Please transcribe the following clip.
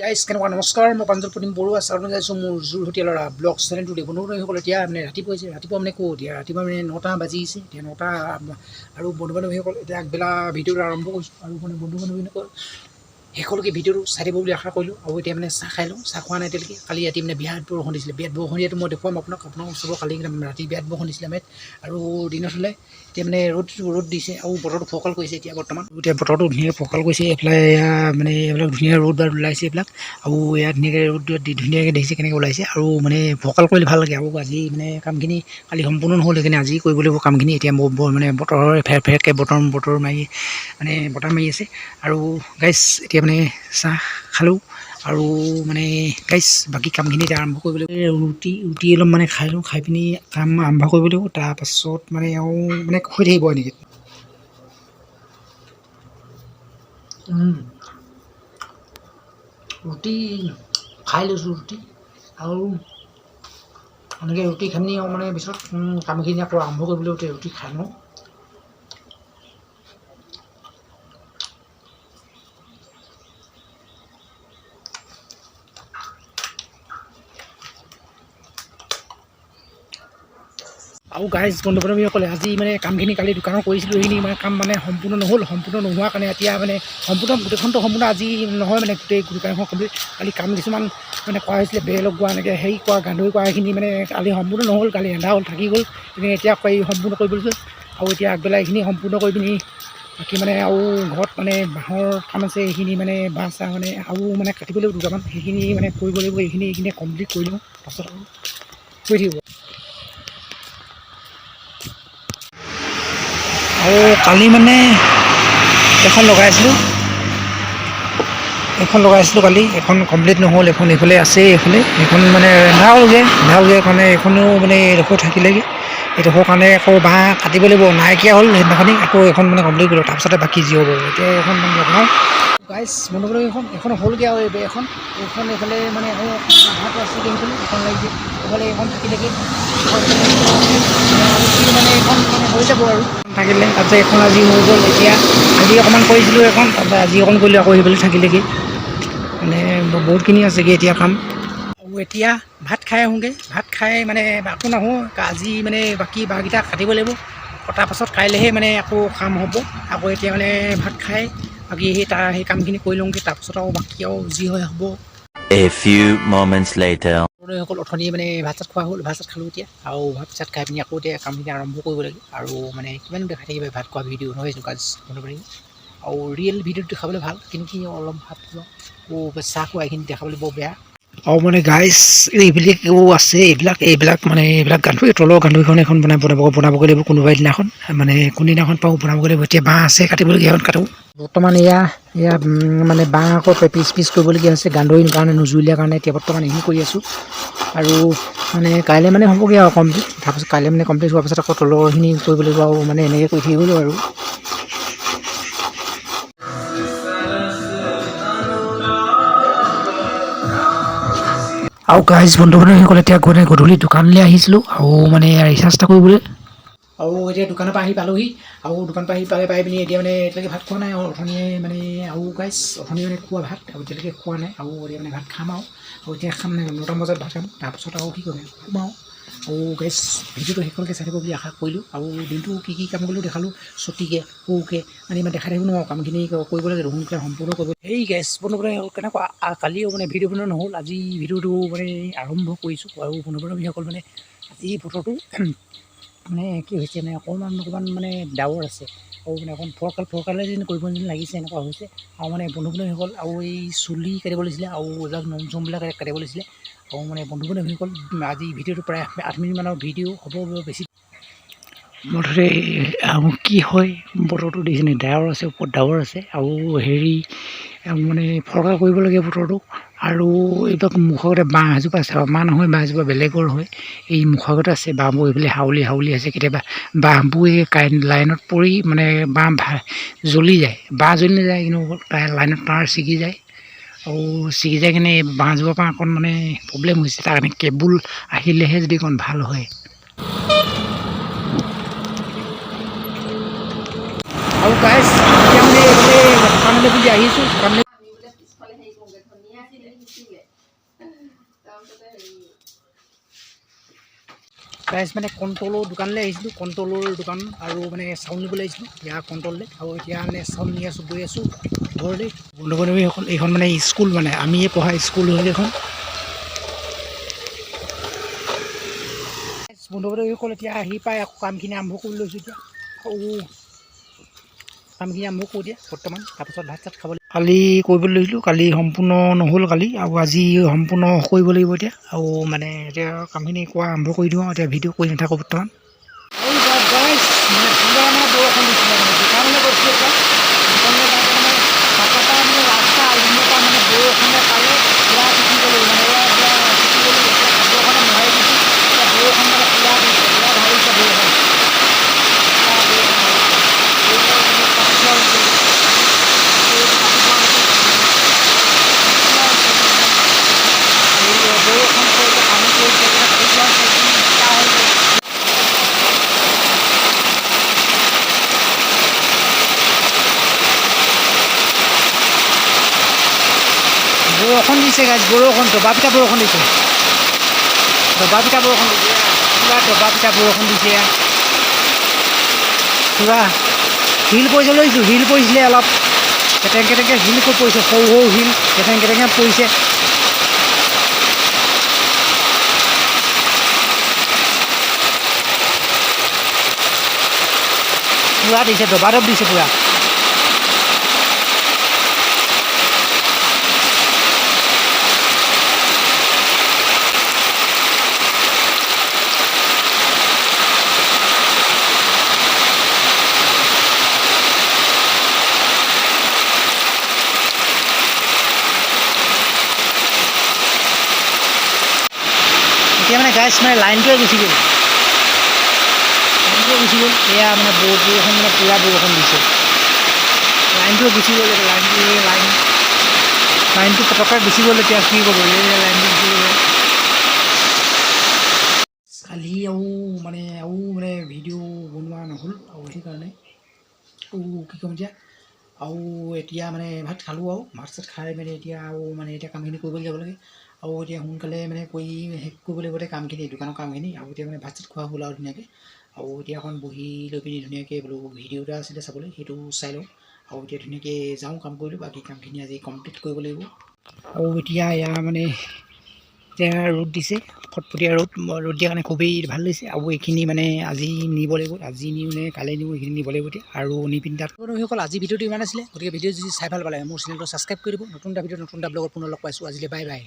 Guys কেনেকুৱা নমস্কাৰ, মই প্ৰাঞ্জল প্ৰতিম বৰুৱা চাউল যাইছোঁ মোৰ যোৰহতীয়া ল'ৰা ব্লগ চেনেলটো দিব বন্ধুসকল। এতিয়া মানে ৰাতিপুৱা হৈছে, ৰাতিপুৱা মানে ক'ত এতিয়া ৰাতিপুৱা মানে 9টা বাজিছে। এতিয়া 9টা আৰু বন্ধু বান্ধৱীসকল এতিয়া আগবেলা ভিডিঅ'টো আৰম্ভ কৰিছোঁ আৰু মানে বন্ধু বান্ধৱীসকল শেষলৈকে ভিডিঅ'টো চাই দিব বুলি আশা কৰিলোঁ। আৰু এতিয়া মানে চাহ খাই লওঁ, চাহ খোৱা নাই এতিয়ালৈকে। কালি ৰাতি মানে বিৰাট বৰষুণ দিছিলে, বিৰাট বৰষুণ দিয়াটো মই দেখুৱাম আপোনাক চাব। কালি ৰাতি বিৰাট বৰষুণ দিছিলে আমাৰ আৰু দিনত হ'লে এতিয়া মানে ৰ'দ দিছে আৰু বতৰটো ফৰকাল কৰিছে। এতিয়া বৰ্তমান বতৰটো ধুনীয়াকৈ ফৰকাল কৰিছে। এইফালে এয়া মানে এইবিলাক ধুনীয়া ৰ'দ বাৰু ওলাইছে এইবিলাক আৰু ইয়াত ধুনীয়াকৈ ৰ'দ ধুনীয়াকৈ দেখিছে কেনেকৈ ওলাইছে আৰু মানে ফৰকাল কৰিলে ভাল লাগে। আৰু আজি মানে কামখিনি কালি সম্পূৰ্ণ নহ'ল, সেইকাৰণে আজি কৰিব লাগিব কামখিনি। এতিয়া মানে বতৰৰ ফেৰকৈ বতৰ মাৰি মানে বতাহ মাৰি আছে আৰু গাইজ এতিয়া মানে চাহ খালোঁ আৰু মানে গাইজ বাকী কামখিনি এতিয়া আৰম্ভ কৰিব লাগিব। ৰুটি অলপ মানে খাই লওঁ, খাই পিনি কাম আৰম্ভ কৰিব লাগিব। তাৰপাছত মানে আৰু মানে হৈ থাকিব এনেকৈ। ৰুটি খাই লৈছোঁ ৰুটি আৰু এনেকৈ ৰুটি খানি আৰু মানে পিছত কামখিনি আকৌ আৰম্ভ কৰিবলৈ ৰুটি খাই লওঁ। আৰু গাইজ বন্ধু বান্ধৱীসকলে আজি মানে কামখিনি কালি দোকানত কৰিছিলোঁ, সেইখিনি মানে কাম মানে সম্পূৰ্ণ নহ'ল। সম্পূৰ্ণ নোহোৱাৰ কাৰণে এতিয়া মানে গোটেইখনটো সম্পূৰ্ণ আজি নহয়, মানে গোটেই দোকানখন কমপ্লিট। কালি কাম কিছুমান মানে কৰা হৈছিলে, বেৰ লগোৱা এনেকৈ হেৰি কৰা গান্ধৰি কৰা এইখিনি মানে কালি সম্পূৰ্ণ নহ'ল। কালি এন্ধা হ'ল, থাকি গ'ল। সেইখিনি এতিয়া সম্পূৰ্ণ কৰিব লৈছোঁ আৰু এতিয়া আগবেলা এইখিনি সম্পূৰ্ণ কৰি পিনি বাকী মানে আৰু ঘৰত মানে বাঁহৰ কাম আছে, এইখিনি মানে বাঁহ চাহ মানে আৰু মানে কাটিব লাগিব দুটামান, সেইখিনি মানে কৰিব লাগিব। এইখিনি কমপ্লিট কৰি লওঁ, তাৰপাছত আৰু কৰি থাকিব। আৰু কালি মানে এখন লগাইছিলোঁ কালি, এখন কমপ্লিট নহ'ল। এখন এইফালে আছেই, এইখন মানে ৰন্ধা হ'লগৈ কাৰণে এইখনো মানে এডোখৰ থাকিলেগৈ। এডোখৰ কাৰণে আকৌ বাঁহ কাটিব লাগিব, নাইকিয়া হ'ল সেইদিনাখনি। আকৌ এখন মানে কমপ্লিট কৰিলোঁ, তাৰপিছতে বাকী যি হ'ব। এতিয়া এখন মানে লগাওঁ গাইজ বন্ধু বান্ধৱী। এখন হ'লগৈ আৰু এইখন এইফালে মানে আৰু আধাটো আছেগৈ, সেইফালে এখন লাগিছে, এইফালে এইখন থাকিলেগৈ মানে এইখন মানে হৈ যাব আৰু থাকিলে। তাৰপিছত এখন আজি হৈ গ'ল। এতিয়া আজি অকণমান কৰিছিলোঁ এখন, তাৰপিছত আজি অকণ কৰিলোঁ, আকৌ সেইফালে থাকিলেগৈ। মানে বহুতখিনি আছেগৈ এতিয়া কাম। আৰু এতিয়া ভাত খাই আহোঁগৈ, ভাত খাই মানে আকৌ নাহোঁ আজি মানে বাকী বাঁহকেইটা কাটিব লাগিব। কটাৰ পাছত কাইলৈহে মানে আকৌ কাম হ'ব। আকৌ এতিয়া মানে ভাত খাই বাকী সেই কামখিনি কৰি লওঁগৈ, তাৰপাছত আৰু বাকী আৰু যি হয় হ'ব। A few moments later. সকল অথনি মানে ভাত চাত খোৱা হ'ল, ভাত চাত খালোঁ এতিয়া আৰু ভাত চাত খাই পিনি আকৌ এতিয়া কামখিনি আৰম্ভ কৰিব লাগে। আৰু মানে কিমান দেখাই থাকিব ভাত খোৱা ভিডিঅ' নহয় জানো গাইজ বন্ধু বান্ধৱী। আৰু ৰিয়েল ভিডিঅ'টো দেখাবলৈ ভাল, কিন্তু অলপ ভাত খোৱা চাহ খোৱা এইখিনি দেখাবলৈ বৰ বেয়া। আৰু মানে গাইজ এইবিলাকো আছে, এইবিলাক মানে এইবিলাক গান্ধৰি তলৰ গান্ধৰিখন এখন বনাবগৈ লাগিব কোনোবা দিনাখন, মানে কোনদিনাখন পাওঁ বনাবগৈ লাগিব। এতিয়া বাঁহ আছে কাটিবলগীয়া, এখন কাটোঁ। বৰ্তমান এয়া মানে বাঁহ আকৌ পিচ কৰিবলগীয়া হৈছে গান্ধৰিৰ কাৰণে, নুজুৰিলে কাৰণে। এতিয়া বৰ্তমান এইখিনি কৰি আছোঁ আৰু মানে কাইলৈ মানে হ'বগৈ আৰু কমপ্লিট। তাৰপাছত কাইলৈ মানে কমপ্লিট হোৱাৰ পাছত আকৌ তলৰখিনি কৰিব লাগিব আৰু মানে এনেকৈ কৰি থাকিব লাগিব আৰু। আৰু গাইজ বন্ধু বান্ধৱীসকল এতিয়া গধূলি দোকানলৈ আহিছিলোঁ আৰু মানে ৰিচাৰ্জ এটা কৰিবলৈ। আৰু এতিয়া দোকানৰ পৰা আহি পালোহি, আৰু দোকানৰ পৰা পাই পিনি এতিয়া মানে এতিয়ালৈকে ভাত খোৱা নাই। আৰু অথনিয়ে মানে আৰু গাইজ অথনিয়ে মানে খোৱা ভাত আৰু এতিয়ালৈকে খোৱা নাই। আৰু এতিয়া মানে ভাত খাম আৰু এতিয়া খাম নাই 9টা বজাত ভাত খাম, তাৰপাছত আৰু কি কৰিম সোম আৰু গাইজ ভিডিঅ'টো শেষলৈকে চাই থাকিব বুলি আশা কৰিলোঁ। আৰু দিনটো কি কাম কৰিলোঁ দেখালোঁ, চুটিকৈ সৰুকৈ মানে ইমান দেখাই থাকিব নোৱাৰোঁ। কামখিনি কৰিব লাগে, সোনকালে সম্পূৰ্ণ কৰিব। এই গাইজ বন্ধু বান্ধৱী কেনেকুৱা কালিও মানে ভিডিঅ' বনোৱা নহ'ল, আজি ভিডিঅ'টো মানে আৰম্ভ কৰিছোঁ। আৰু বন্ধু বান্ধৱীসকল মানে আজি বতৰটো মানে কি হৈছে মানে অকণমান মানে ডাৱৰ আছে আৰু মানে অকণ ফৰকালে যেন কৰিব যেন লাগিছে, এনেকুৱা হৈছে। আৰু মানে বন্ধু বান্ধৱীসকল আৰু এই চুলি কাটিব লাগিছিলে আৰু এইবিলাক নোম চোমবিলাক কাটিব লাগিছিলে। আৰু মানে বন্ধু বান্ধৱীসকল আজি ভিডিঅ'টো প্ৰায় 8 মিনিটমানৰ ভিডিঅ' হ'ব বেছি। মুঠতে আৰু কি হয় বতৰটো দেখিছেনে, ডাৱৰ আছে, ওপৰত ডাৱৰ আছে আৰু হেৰি মানে ফৰকাল কৰিব লাগে বতৰটো। আৰু এইবিলাক মুখৰ আগতে বাঁহ এজোপা আছে, আমাৰ নহয় বাঁহ এজোপা বেলেগৰ হয়। এই মুখৰ আগতে আছে বাঁহবোৰ, এইফালে হাউলি আছে। কেতিয়াবা বাঁহবোৰ এই কাৰেণ্ট লাইনত পৰি মানে বাঁহ জ্বলি যায়, বাঁহ জ্বলি নাযায় কিন্তু লাইনত তাঁৰ ছিগি যায়। আৰু ছিগি যায় কিনে বাঁহজোপাৰ পৰা অকণ মানে প্ৰব্লেম হৈছে, তাৰ কাৰণে কেবুল আহিলেহে যদি অকণ ভাল হয়। আৰু গাইজ এতিয়া মানে এইফালে দোকানলৈ বুলি আহিছোঁ, গাইজ মানে কণ্ট্ৰলৰ দোকানলৈ আহিছিলোঁ, কণ্ট্ৰলৰ দোকান আৰু মানে চাউল নিবলৈ আহিছিলোঁ ইয়াৰ কণ্ট্ৰললৈ। আৰু এতিয়া মানে চাউল নি আছোঁ, গৈ আছোঁ ঘৰলৈ। বন্ধু বান্ধৱীসকল, এইখন মানে স্কুল, মানে আমিয়ে পঢ়া স্কুল হ'ল এইখন। বন্ধু বান্ধৱীসকল এতিয়া আহি পাই আকৌ কামখিনি আৰম্ভ কৰি লৈছোঁ। এতিয়া কামখিনি আৰম্ভ কৰোঁ এতিয়া বৰ্তমান, তাৰপিছত ভাত চাত খাবলৈ কালি কৰিবলৈ লৈছিলোঁ। কালি সম্পূৰ্ণ নহ'ল কালি, আৰু আজি সম্পূৰ্ণ কৰিব লাগিব এতিয়া। আৰু মানে এতিয়া কামখিনি কৰা আৰম্ভ কৰি দিওঁ। এতিয়া ভিডিঅ' কৰি নাথাকোঁ বৰ্তমান। বৰষুণ দিছিলে মানে দোকানলৈ গৈছিলোঁ, এতিয়া দোকানলৈ যাওঁতে মানে বাটৰ পৰা মানে ৰাস্তা আৰম্ভৰ পৰা মানে বৰষুণে পালে পুৰা তিতি গ'লোঁ। মানে পুৰা তিতি গ'লোঁ, এতিয়া কাপোৰখনে মোহাৰি দিছোঁ। এতিয়া বৰষুণ মানে পুৰা দিছে, পুৰা ঢালিছে বৰষুণ। বৰষুণ দিছে গাইজ, বৰষুণ দবা পিটা বৰষুণ দিছে, দবা পিটা বৰষুণ দিছে, পুৰা দবা পিটা বৰষুণ দিছে। পুৰা শিল পৰিছে লৈছোঁ, শিল পৰিছিলে অলপ কেটেং কেটেংকৈ শিল পৰিছে, সৰু সৰু শিল কেটেং কেটেংকৈ পৰিছে। পুৰা দিছে, দবাদব দিছে পুৰা। এতিয়া মানে গাইজ মানে লাইনটোৱে গুচি গ'ল, এয়া মানে বৰষুণ মানে পুৰা বৰষুণ দিছে, লাইনটোৱে গুচি গ'ল। লাইনটো পটককৈ গুচি গ'ল। এতিয়া কি ক'ব, লাইনটো গুচি গ'ল। কালি আৰু মানে ভিডিঅ' বনোৱা নহ'ল, আৰু সেইকাৰণে কি ক'ম এতিয়া। আৰু এতিয়া মানে ভাত খালোঁ, আৰু ভাত চাত খাই মানে এতিয়া আৰু মানে এতিয়া কামখিনি কৰিবলৈ যাব লাগে। আৰু এতিয়া সোনকালে মানে কৰি শেষ কৰিব লাগিব এতিয়া কামখিনি, দোকানৰ কামখিনি। আৰু এতিয়া মানে ভাত চাত খোৱা হ'ল আৰু ধুনীয়াকৈ। আৰু এতিয়া এখন বহি লৈ পিনি ধুনীয়াকৈ বোলো ভিডিঅ' এটা আছিলে চাবলৈ, সেইটো চাই লওঁ। আৰু এতিয়া ধুনীয়াকৈ যাওঁ কাম কৰিলোঁ, বাকী কামখিনি আজি কমপ্লিট কৰিব লাগিব। আৰু এতিয়া এয়া মানে এতিয়া ৰ'দ দিছে, ফটফটীয়া ৰ'দ দিয়াৰ কাৰণে খুবেই ভাল লাগিছে। আৰু এইখিনি মানে আজি নিব লাগিব, আজি নি মানে কালি নিব, এইখিনি নিব লাগিব এতিয়া। আৰু নি পিনি তাত সকল আজি ভিডিঅ'টো ইমান আছিলে। গতিকে ভিডিঅ' যদি চাই ভাল পালে মোৰ চেনেলটো ছাবস্ক্ৰাইব কৰি দিব। নতুন এটা ভিডিঅ' নতুন এটা ব্লগত পুনৰ লগ পাইছোঁ। আজিলৈ বাই বাই।